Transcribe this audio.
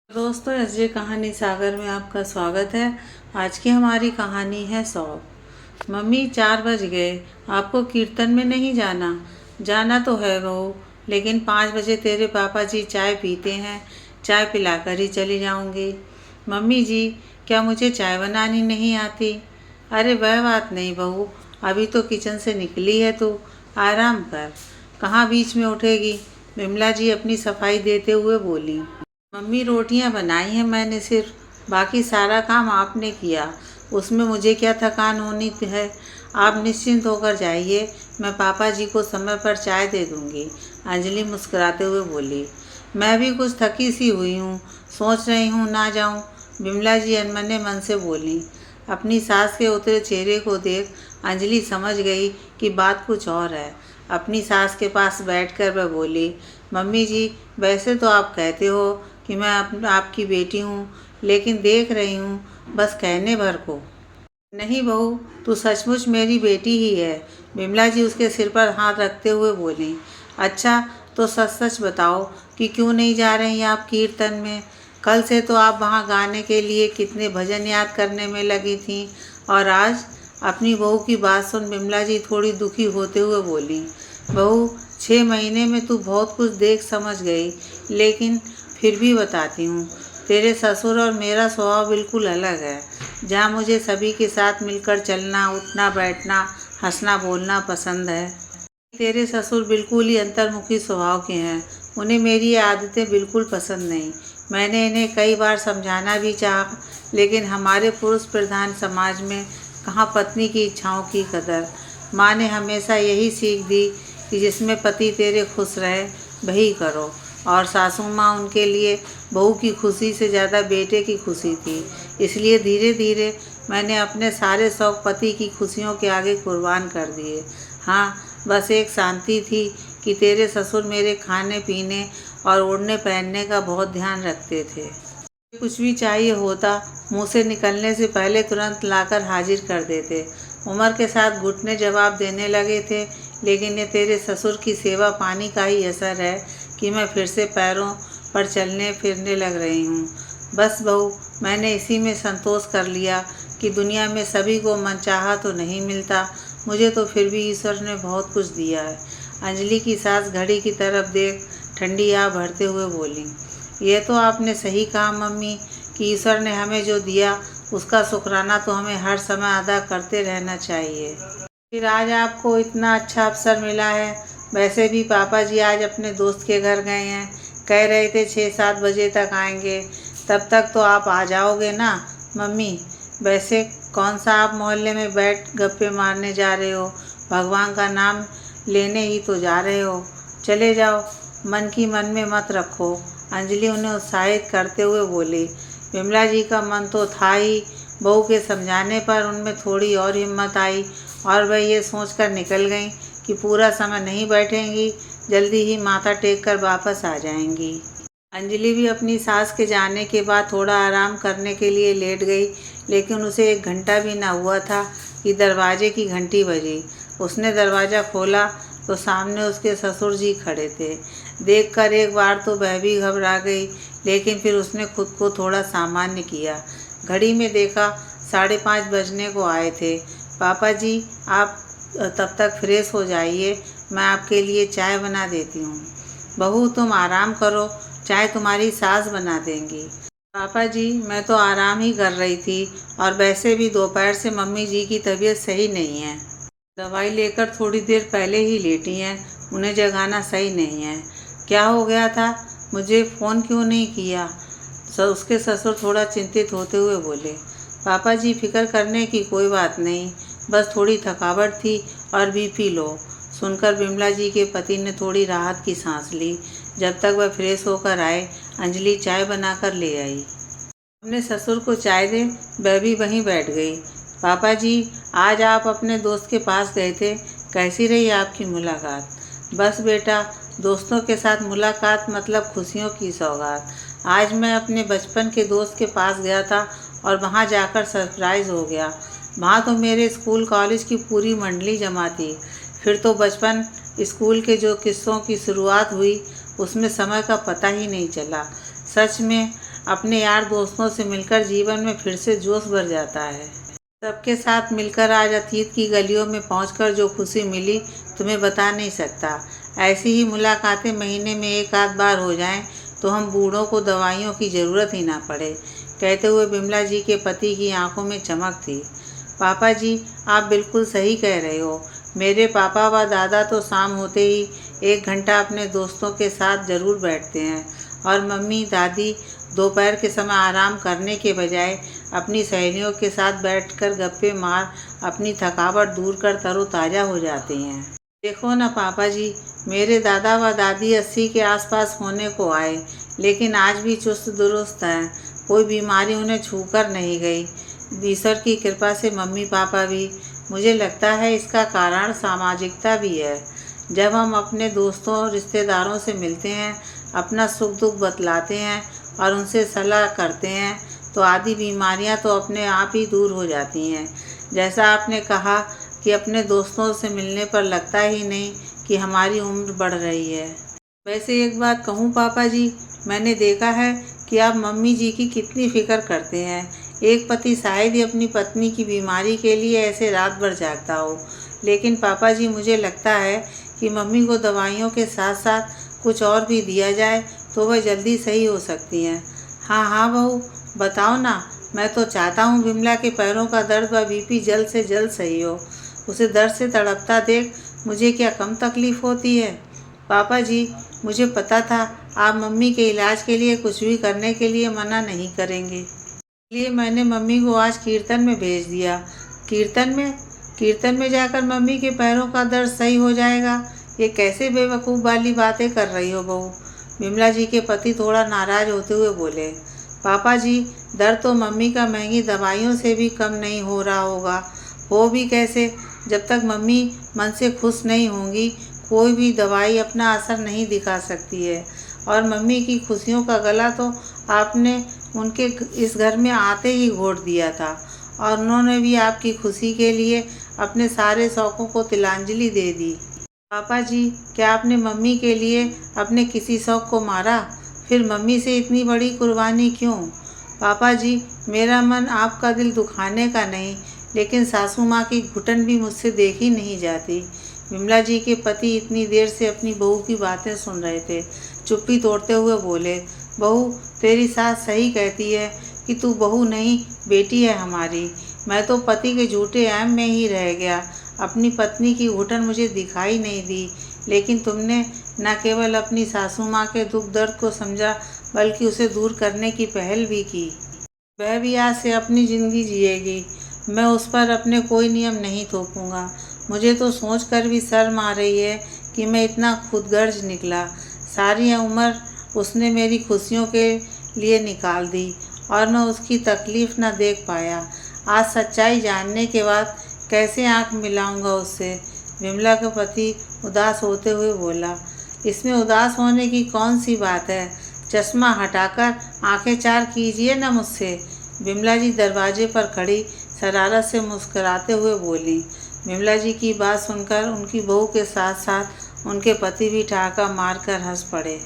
दोस्तों, एसजे कहानी सागर में आपका स्वागत है। आज की हमारी कहानी है सौंफ। मम्मी, 4 बज गए। आपको कीर्तन में नहीं जाना? जाना तो है बहू, लेकिन 5 बजे तेरे पापा जी चाय पीते हैं। चाय पिलाकर ही चली जाऊंगी। मम्मी जी, क्या मुझे चाय बनानी नहीं आती? अरे वह बात नहीं बहू, अभी तो किचन से निकली है तू, आराम कर। कहाँ बीच में उठेगी? विमला जी अपनी सफाई देते हुए बोली। मम्मी, रोटियां बनाई हैं मैंने सिर्फ, बाकी सारा काम आपने किया। उसमें मुझे क्या थकान होनी है। आप निश्चिंत होकर जाइए, मैं पापा जी को समय पर चाय दे दूंगी। अंजलि मुस्कुराते हुए बोली। मैं भी कुछ थकी सी हुई हूँ, सोच रही हूँ ना जाऊँ। विमला जी अनमने मन से बोली। अपनी सास के उतरे चेहरे को देख अंजलि समझ गई कि बात कुछ और है। अपनी सास के पास बैठकर वह बोली। मम्मी जी, वैसे तो आप कहते हो कि मैं आपकी बेटी हूँ, लेकिन देख रही हूँ बस कहने भर को। नहीं बहू, तू सचमुच मेरी बेटी ही है। विमला जी उसके सिर पर हाथ रखते हुए बोली। अच्छा, तो सच सच बताओ कि क्यों नहीं जा रही आप कीर्तन में? कल से तो आप वहाँ गाने के लिए कितने भजन याद करने में लगी थीं, और आज? अपनी बहू की बात सुन विमला जी थोड़ी दुखी होते हुए बोली। बहू, 6 महीने में तू बहुत कुछ देख समझ गई, लेकिन फिर भी बताती हूँ। तेरे ससुर और मेरा स्वभाव बिल्कुल अलग है। जहाँ मुझे सभी के साथ मिलकर चलना, उठना बैठना, हंसना बोलना पसंद है, तेरे ससुर बिल्कुल ही अंतर्मुखी स्वभाव के हैं। उन्हें मेरी ये आदतें बिल्कुल पसंद नहीं। मैंने इन्हें कई बार समझाना भी चाहा, लेकिन हमारे पुरुष प्रधान समाज में कहाँ पत्नी की इच्छाओं की कदर। माँ ने हमेशा यही सीख दी कि जिसमें पति तेरे खुश रहे वही करो, और सासू माँ उनके लिए बहू की खुशी से ज़्यादा बेटे की खुशी थी। इसलिए धीरे धीरे मैंने अपने सारे शौक पति की खुशियों के आगे कुर्बान कर दिए। हाँ, बस एक शांति थी कि तेरे ससुर मेरे खाने पीने और ओढ़ने पहनने का बहुत ध्यान रखते थे। कुछ भी चाहिए होता, मुंह से निकलने से पहले तुरंत लाकर हाजिर कर देते। उम्र के साथ घुटने जवाब देने लगे थे, लेकिन ये तेरे ससुर की सेवा पानी का ही असर है कि मैं फिर से पैरों पर चलने फिरने लग रही हूँ। बस बहू, मैंने इसी में संतोष कर लिया कि दुनिया में सभी को मनचाहा तो नहीं मिलता, मुझे तो फिर भी ईश्वर ने बहुत कुछ दिया है। अंजलि की सास घड़ी की तरफ देख ठंडी आह भरते हुए बोली। ये तो आपने सही कहा मम्मी, कि ईश्वर ने हमें जो दिया उसका शुक्राना तो हमें हर समय अदा करते रहना चाहिए। फिर आज आपको इतना अच्छा अवसर मिला है। वैसे भी पापा जी आज अपने दोस्त के घर गए हैं, कह रहे थे 6-7 बजे तक आएंगे। तब तक तो आप आ जाओगे ना मम्मी? वैसे कौन सा आप मोहल्ले में बैठ गप्पे मारने जा रहे हो? भगवान का नाम लेने ही तो जा रहे हो। चले जाओ, मन की मन में मत रखो। अंजलि उन्हें उत्साहित करते हुए बोली। विमला जी का मन तो था ही, बहू के समझाने पर उनमें थोड़ी और हिम्मत आई, और वह ये सोचकर निकल गईं कि पूरा समय नहीं बैठेंगी, जल्दी ही माथा टेक कर वापस आ जाएंगी। अंजलि भी अपनी सास के जाने के बाद थोड़ा आराम करने के लिए लेट गई, लेकिन उसे 1 घंटा भी न हुआ था कि दरवाजे की घंटी बजी। उसने दरवाज़ा खोला तो सामने उसके ससुर जी खड़े थे। देखकर एक बार तो वह भी घबरा गई, लेकिन फिर उसने खुद को थोड़ा सामान्य किया। घड़ी में देखा 5:30 बजने को आए थे। पापा जी, आप तब तक फ्रेश हो जाइए, मैं आपके लिए चाय बना देती हूँ। बहू, तुम आराम करो, चाय तुम्हारी सास बना देंगी। पापा जी, मैं तो आराम ही कर रही थी, और वैसे भी दोपहर से मम्मी जी की तबीयत सही नहीं है। दवाई लेकर थोड़ी देर पहले ही लेटी हैं, उन्हें जगाना सही नहीं है। क्या हो गया था? मुझे फ़ोन क्यों नहीं किया? उसके ससुर थोड़ा चिंतित होते हुए बोले। पापा जी, फिक्र करने की कोई बात नहीं, बस थोड़ी थकावट थी और बीपी लो। सुनकर विमला जी के पति ने थोड़ी राहत की सांस ली। जब तक वह फ्रेश होकर आए, अंजलि चाय बनाकर ले आई। अपने ससुर को चाय दे, वह भी वहीं बैठ गई। पापा जी, आज आप अपने दोस्त के पास गए थे, कैसी रही आपकी मुलाकात? बस बेटा, दोस्तों के साथ मुलाकात मतलब खुशियों की सौगात। आज मैं अपने बचपन के दोस्त के पास गया था, और वहाँ जाकर सरप्राइज़ हो गया। वहाँ तो मेरे स्कूल कॉलेज की पूरी मंडली जमा थी। फिर तो बचपन स्कूल के जो किस्सों की शुरुआत हुई, उसमें समय का पता ही नहीं चला। सच में अपने यार दोस्तों से मिलकर जीवन में फिर से जोश भर जाता है। सबके साथ मिलकर आज अतीत की गलियों में पहुंचकर जो खुशी मिली तुम्हें बता नहीं सकता। ऐसी ही मुलाकातें महीने में एक आध बार हो जाएं तो हम बूढ़ों को दवाइयों की ज़रूरत ही ना पड़े। कहते हुए बिमला जी के पति की आंखों में चमक थी। पापा जी, आप बिल्कुल सही कह रहे हो। मेरे पापा व दादा तो शाम होते ही 1 घंटा अपने दोस्तों के साथ ज़रूर बैठते हैं और मम्मी दादी दोपहर के समय आराम करने के बजाय अपनी सहेलियों के साथ बैठकर गप्पे मार अपनी थकावट दूर कर तरोताज़ा हो जाते हैं। देखो ना पापा जी, मेरे दादा व दादी 80 के आसपास होने को आए, लेकिन आज भी चुस्त दुरुस्त हैं। कोई बीमारी उन्हें छूकर नहीं गई। ईश्वर की कृपा से मम्मी पापा भी। मुझे लगता है इसका कारण सामाजिकता भी है। जब हम अपने दोस्तों और रिश्तेदारों से मिलते हैं, अपना सुख दुख बतलाते हैं और उनसे सलाह करते हैं तो आधी बीमारियां तो अपने आप ही दूर हो जाती हैं। जैसा आपने कहा कि अपने दोस्तों से मिलने पर लगता ही नहीं कि हमारी उम्र बढ़ रही है। वैसे एक बात कहूँ पापा जी, मैंने देखा है कि आप मम्मी जी की कितनी फिक्र करते हैं। एक पति शायद ही अपनी पत्नी की बीमारी के लिए ऐसे रात भर जागता हो, लेकिन पापा जी मुझे लगता है कि मम्मी को दवाइयों के साथ साथ कुछ और भी दिया जाए तो वह जल्दी सही हो सकती हैं। हाँ हाँ बहू, बताओ ना। मैं तो चाहता हूँ बिमला के पैरों का दर्द व बीपी जल्द से जल्द सही हो। उसे दर्द से तड़पता देख मुझे क्या कम तकलीफ़ होती है। पापा जी, मुझे पता था आप मम्मी के इलाज के लिए कुछ भी करने के लिए मना नहीं करेंगे, इसलिए मैंने मम्मी को आज कीर्तन में भेज दिया। कीर्तन में जाकर मम्मी के पैरों का दर्द सही हो जाएगा? ये कैसे बेवकूफ़ वाली बातें कर रही हो बहू। बिमला जी के पति थोड़ा नाराज होते हुए बोले। पापा जी, दर्द तो मम्मी का महंगी दवाइयों से भी कम नहीं हो रहा होगा। हो भी कैसे, जब तक मम्मी मन से खुश नहीं होंगी कोई भी दवाई अपना असर नहीं दिखा सकती है। और मम्मी की खुशियों का गला तो आपने उनके इस घर में आते ही घोट दिया था और उन्होंने भी आपकी खुशी के लिए अपने सारे शौक़ों को तिलांजलि दे दी। पापा जी, क्या आपने मम्मी के लिए अपने किसी शौक़ को मारा? फिर मम्मी से इतनी बड़ी कुर्बानी क्यों? पापा जी, मेरा मन आपका दिल दुखाने का नहीं, लेकिन सासू माँ की घुटन भी मुझसे देखी नहीं जाती। बिमला जी के पति इतनी देर से अपनी बहू की बातें सुन रहे थे। चुप्पी तोड़ते हुए बोले, बहू, तेरी सास सही कहती है कि तू बहू नहीं बेटी है हमारी। मैं तो पति के झूठे ऐम में ही रह गया। अपनी पत्नी की घुटन मुझे दिखाई नहीं दी, लेकिन तुमने न केवल अपनी सासू माँ के दुख दर्द को समझा बल्कि उसे दूर करने की पहल भी की। वह भी आज से अपनी ज़िंदगी जिएगी। मैं उस पर अपने कोई नियम नहीं थोपूंगा। मुझे तो सोचकर भी शर्म आ रही है कि मैं इतना खुदगर्ज निकला। सारी उम्र उसने मेरी खुशियों के लिए निकाल दी और मैं उसकी तकलीफ़ न देख पाया। आज सच्चाई जानने के बाद कैसे आंख मिलाऊंगा उससे। विमला का पति उदास होते हुए बोला। इसमें उदास होने की कौन सी बात है? चश्मा हटाकर आंखें चार कीजिए न मुझसे। विमला जी दरवाजे पर खड़ी शरारत से मुस्कुराते हुए बोली। विमला जी की बात सुनकर उनकी बहू के साथ साथ उनके पति भी ठहाका मारकर हंस पड़े।